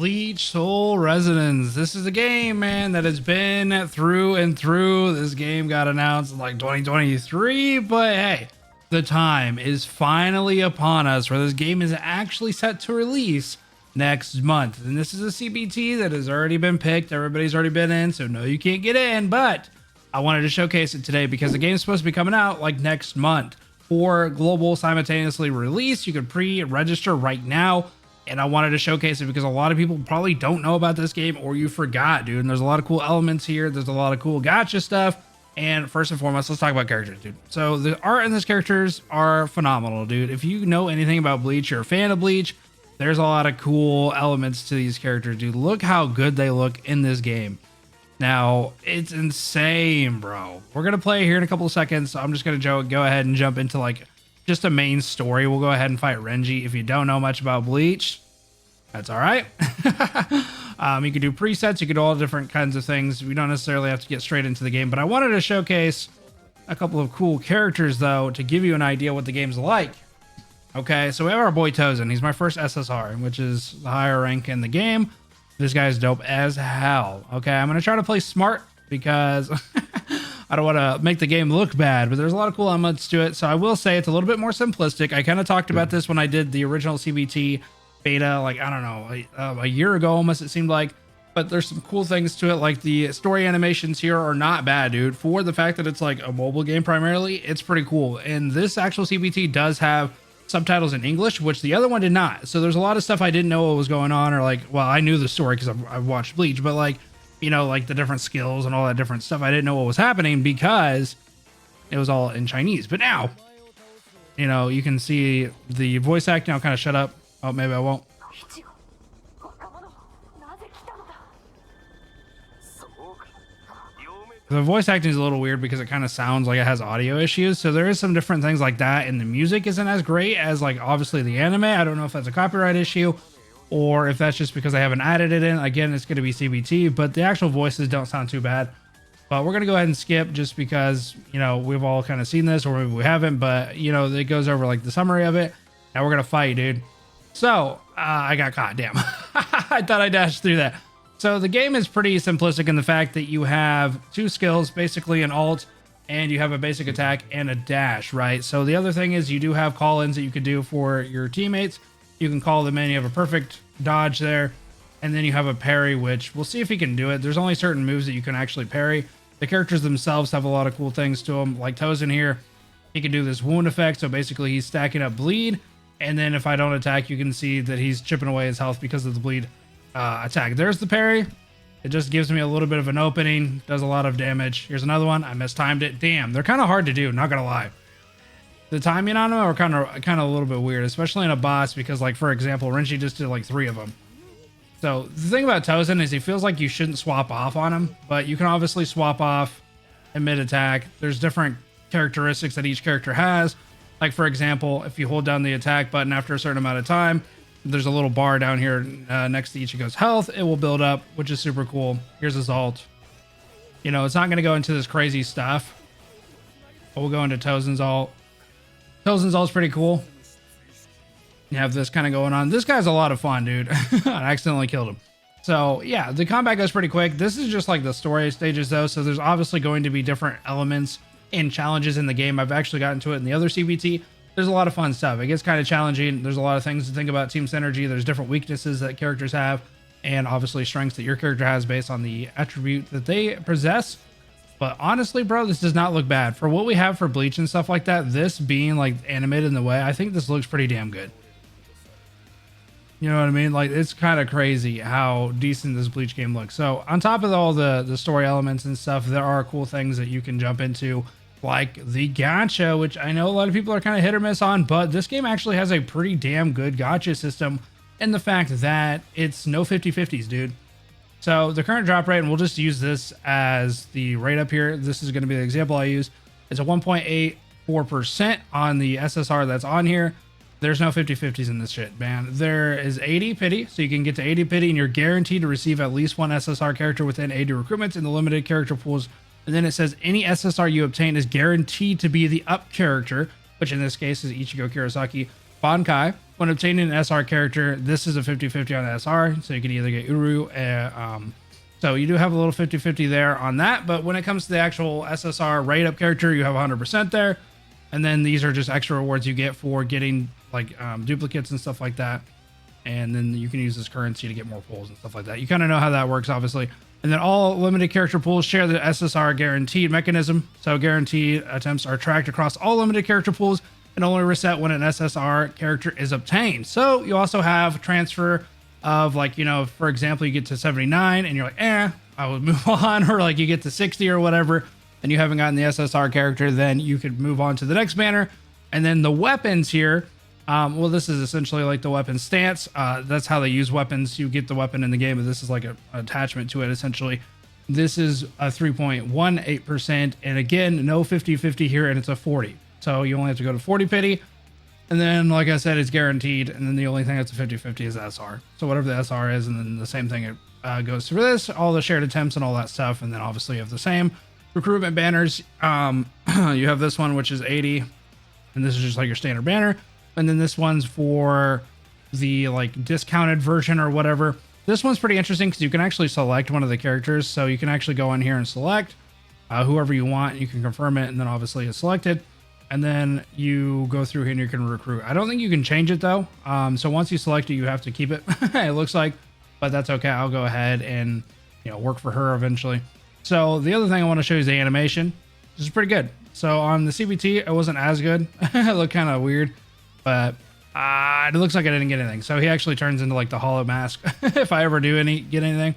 Bleach Soul Resonance. This is a game, man, that has been through and through. This game got announced in like 2023, but hey, the time is finally upon us where this game is actually set to release next month. And this is a CBT that has already been picked. Everybody's already been in, so no, you can't get in, but I wanted to showcase it today because the game is supposed to be coming out like next month for global simultaneously release. You can pre-register right now. And I wanted to showcase it because a lot of people probably don't know about this game or you forgot, dude. And there's a lot of cool elements here. There's a lot of cool gacha stuff. And first and foremost, let's talk about characters, dude. So the art in this characters are phenomenal, dude. If you know anything about Bleach, you're a fan of Bleach, there's a lot of cool elements to these characters, dude. Look how good they look in this game. Now, it's insane, bro. We're going to play here in a couple of seconds. So I'm just going to go ahead and jump into like just a main story. We'll go ahead and fight Renji. If you don't know much about Bleach, that's all right. You can do presets. You can do all different kinds of things. We don't necessarily have to get straight into the game, but I wanted to showcase a couple of cool characters though, to give you an idea what the game's like. Okay, so we have our boy Tōsen. He's my first SSR, which is the higher rank in the game. This guy's dope as hell. Okay, I'm going to try to play smart because I don't want to make the game look bad, but there's a lot of cool elements to it. So I will say it's a little bit more simplistic. I kind of talked about this when I did the original CBT beta, like, I don't know, a year ago almost, it seemed like. But there's some cool things to it, like the story animations here are not bad, dude. For the fact that it's like a mobile game primarily, it's pretty cool. And this actual CBT does have subtitles in English, which the other one did not. So there's a lot of stuff I didn't know what was going on, or like, well, I knew the story because I've watched Bleach, but like, you know, like the different skills and all that different stuff, I didn't know what was happening because it was all in Chinese. But now, you know, you can see the voice acting. I'll kind of shut up. Oh, maybe I won't. The voice acting is a little weird because it kind of sounds like it has audio issues. So there is some different things like that. And the music isn't as great as like obviously the anime. I don't know if that's a copyright issue or if that's just because I haven't added it in. Again, it's going to be CBT, but the actual voices don't sound too bad. But we're going to go ahead and skip just because, you know, we've all kind of seen this or maybe we haven't, but you know, it goes over like the summary of it. Now we're going to fight, dude. So I got caught. Damn. I thought I dashed through that. So the game is pretty simplistic in the fact that you have two skills, basically an ult, and you have a basic attack and a dash, right? So the other thing is you do have call-ins that you could do for your teammates. You can call them in. You have a perfect dodge there. And then you have a parry, which we'll see if he can do it. There's only certain moves that you can actually parry. The characters themselves have a lot of cool things to them. Like Tōsen here, he can do this wound effect. So basically he's stacking up bleed. And then if I don't attack, you can see that he's chipping away his health because of the bleed attack. There's the parry. It just gives me a little bit of an opening. Does a lot of damage. Here's another one. I mistimed it. Damn, they're kind of hard to do. Not gonna lie. The timing on them are kind of a little bit weird, especially in a boss because, like, for example, Renji just did like 3 of them. So the thing about Tōsen is he feels like you shouldn't swap off on him, but you can obviously swap off in mid attack. There's different characteristics that each character has. Like, for example, if you hold down the attack button after a certain amount of time, there's a little bar down here next to Ichigo's health. It will build up, which is super cool. Here's his ult. You know, it's not going to go into this crazy stuff, but we'll go into Tōsen's ult. Tōsen's ult's pretty cool. You have this kind of going on. This guy's a lot of fun, dude. I accidentally killed him. So, yeah, the combat goes pretty quick. This is just like the story stages, though, so there's obviously going to be different elements and challenges in the game. I've actually gotten to it in the other CBT. There's a lot of fun stuff. It gets kind of challenging. There's a lot of things to think about team synergy. There's different weaknesses that characters have and obviously strengths that your character has based on the attribute that they possess. But honestly, bro, this does not look bad. For what we have for Bleach and stuff like that, this being like animated in the way, I think this looks pretty damn good. You know what I mean? Like, it's kind of crazy how decent this Bleach game looks. So on top of all the story elements and stuff, there are cool things that you can jump into, like the gacha, which I know a lot of people are kind of hit or miss on, but this game actually has a pretty damn good gacha system and the fact that it's no 50-50s, dude. So the current drop rate, and we'll just use this as the rate up here. This is going to be the example I use. It's a 1.84% on the SSR that's on here. There's no 50-50s in this shit, man. There is 80 pity, so you can get to 80 pity and you're guaranteed to receive at least one SSR character within 80 recruitments in the limited character pools. And then it says any SSR you obtain is guaranteed to be the up character, which in this case is Ichigo Kurosaki, Bankai. When obtaining an SR character, this is a 50-50 on the SR, so you can either get Uru. So you do have a little 50-50 there on that, but when it comes to the actual SSR rate up character, you have 100% there. And then these are just extra rewards you get for getting like duplicates and stuff like that. And then you can use this currency to get more pulls and stuff like that. You kind of know how that works, obviously. And then all limited character pools share the SSR guaranteed mechanism. So guaranteed attempts are tracked across all limited character pools and only reset when an SSR character is obtained. So you also have transfer of, like, you know, for example, you get to 79 and you're like, I would move on, or like you get to 60 or whatever, and you haven't gotten the SSR character, then you could move on to the next banner. And then the weapons here, well, this is essentially like the weapon stance. That's how they use weapons. You get the weapon in the game, but this is like an attachment to it, essentially. This is a 3.18%. And again, no 50-50 here, and it's a 40. So you only have to go to 40 pity. And then, like I said, it's guaranteed. And then the only thing that's a 50-50 is SR. So whatever the SR is, and then the same thing it goes through this, all the shared attempts and all that stuff. And then obviously you have the same recruitment banners. You have this one, which is 80. And this is just like your standard banner. And then this one's for the like discounted version or whatever. This one's pretty interesting because you can actually select one of the characters. So you can actually go in here and select whoever you want. You can confirm it, and then obviously it's selected. And then you go through here and you can recruit. I don't think you can change it though. So once you select it, you have to keep it, it looks like, but that's okay. I'll go ahead and, you know, work for her eventually. So the other thing I want to show you is the animation, which is pretty good. So on the CBT, it wasn't as good. It looked kind of weird, but it looks like I didn't get anything. So he actually turns into like the hollow mask if I ever do get anything.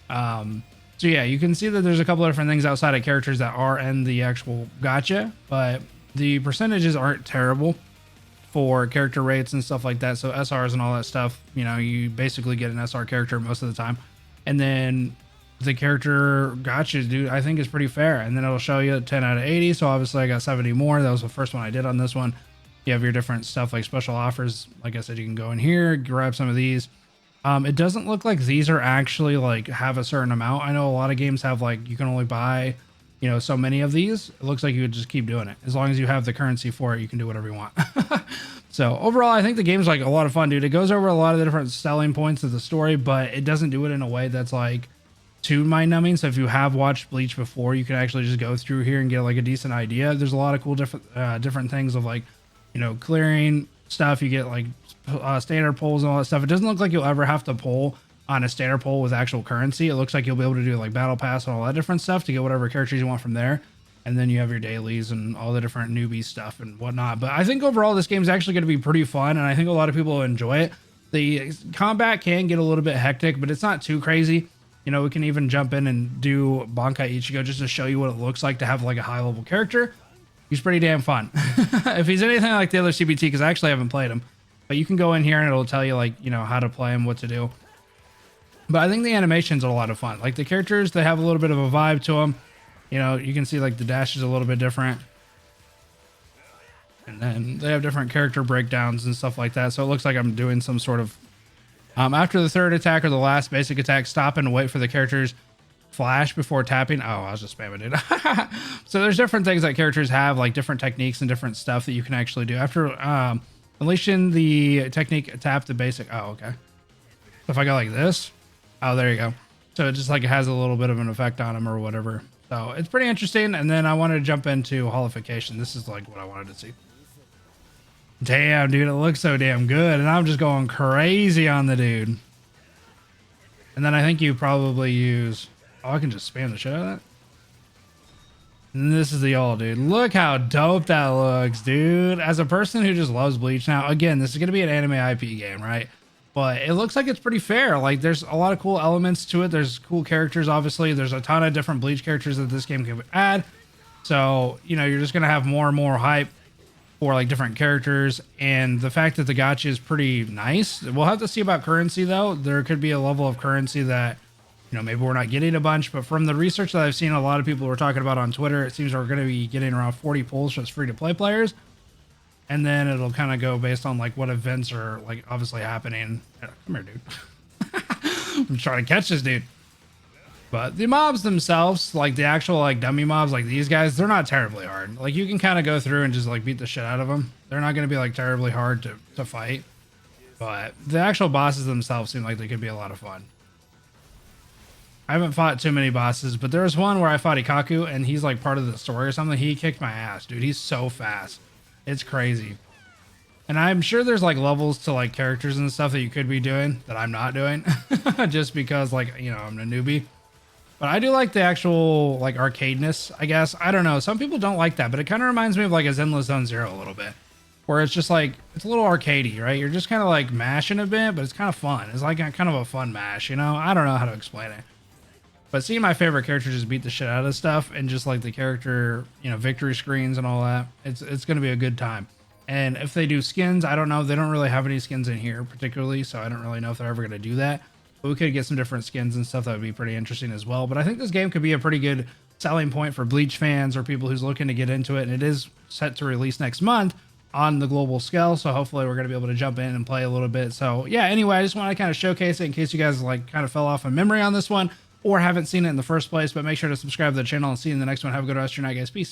So yeah, you can see that there's a couple of different things outside of characters that are in the actual gacha, but the percentages aren't terrible for character rates and stuff like that. So SRs and all that stuff, you know, you basically get an SR character most of the time. And then the character gotcha, dude, I think is pretty fair. And then it'll show you 10 out of 80. So obviously I got 70 more. That was the first one I did on this one. You have your different stuff like special offers. Like I said, you can go in here, grab some of these. It doesn't look like these are actually like have a certain amount. I know a lot of games have like, you can only buy, you know, so many of these. It looks like you would just keep doing it. As long as you have the currency for it, you can do whatever you want. So overall, I think the game's like a lot of fun, dude. It goes over a lot of the different selling points of the story, but it doesn't do it in a way that's like too mind-numbing. So if you have watched Bleach before, you can actually just go through here and get like a decent idea. There's a lot of cool different things of like, you know, clearing stuff. You get like standard pulls and all that stuff. It doesn't look like you'll ever have to pull on a standard poll with actual currency. It looks like you'll be able to do like battle pass and all that different stuff to get whatever characters you want from there. And then you have your dailies and all the different newbie stuff and whatnot. But I think overall this game is actually going to be pretty fun, and I think a lot of people will enjoy it. The combat can get a little bit hectic, but it's not too crazy. You know, we can even jump in and do Bankai Ichigo just to show you what it looks like to have like a high level character. He's pretty damn fun. If he's anything like the other CBT, because I actually haven't played him, but you can go in here and it'll tell you like, you know, how to play him, what to do. But I think the animations are a lot of fun. Like the characters, they have a little bit of a vibe to them. You know, you can see like the dash is a little bit different. And then they have different character breakdowns and stuff like that. So it looks like I'm doing some sort of... after the third attack or the last basic attack, stop and wait for the characters flash before tapping. Oh, I was just spamming it. So there's different things that characters have, like different techniques and different stuff that you can actually do. After unleashing the technique, tap the basic... Oh, okay. So if I go like this... Oh, there you go. So it just like it has a little bit of an effect on him or whatever. So it's pretty interesting. And then I wanted to jump into holification. This is like what I wanted to see. Damn, dude, it looks so damn good. And I'm just going crazy on the dude. And then I think you probably use... Oh, I can just spam the shit out of that. And this is the all, dude. Look how dope that looks, dude. As a person who just loves Bleach now, again, this is going to be an anime IP game, right? But it looks like it's pretty fair. Like there's a lot of cool elements to it. There's cool characters, obviously. There's a ton of different Bleach characters that this game can add. So, you know, you're just going to have more and more hype for like different characters. And the fact that the gacha is pretty nice. We'll have to see about currency though. There could be a level of currency that, you know, maybe we're not getting a bunch, but from the research that I've seen, a lot of people were talking about on Twitter, it seems we're going to be getting around 40 pulls for free to play players. And then it'll kind of go based on like what events are like obviously happening. Come here, dude. I'm trying to catch this dude. But the mobs themselves, like the actual like dummy mobs, like these guys, they're not terribly hard. Like you can kind of go through and just like beat the shit out of them. They're not going to be like terribly hard to fight. But the actual bosses themselves seem like they could be a lot of fun. I haven't fought too many bosses, but there was one where I fought Ikaku and he's like part of the story or something. He kicked my ass, dude. He's so fast. It's crazy. And I'm sure there's like levels to like characters and stuff that you could be doing that I'm not doing just because like, you know, I'm a newbie. But I do like the actual like arcadeness, I guess. I don't know. Some people don't like that, but it kind of reminds me of like a Zenless Zone Zero a little bit. Where it's just like, it's a little arcadey, right? You're just kind of like mashing a bit, but it's kind of fun. It's like a, kind of a fun mash, you know? I don't know how to explain it. But seeing my favorite character just beat the shit out of stuff and just like the character, you know, victory screens and all that, it's going to be a good time. And if they do skins, I don't know. They don't really have any skins in here particularly, so I don't really know if they're ever going to do that. But we could get some different skins and stuff that would be pretty interesting as well. But I think this game could be a pretty good selling point for Bleach fans or people who's looking to get into it. And it is set to release next month on the global scale. So hopefully we're going to be able to jump in and play a little bit. So yeah, anyway, I just want to kind of showcase it in case you guys like kind of fell off in memory on this one or haven't seen it in the first place. But make sure to subscribe to the channel and see you in the next one. Have a good rest of your night, guys. Peace.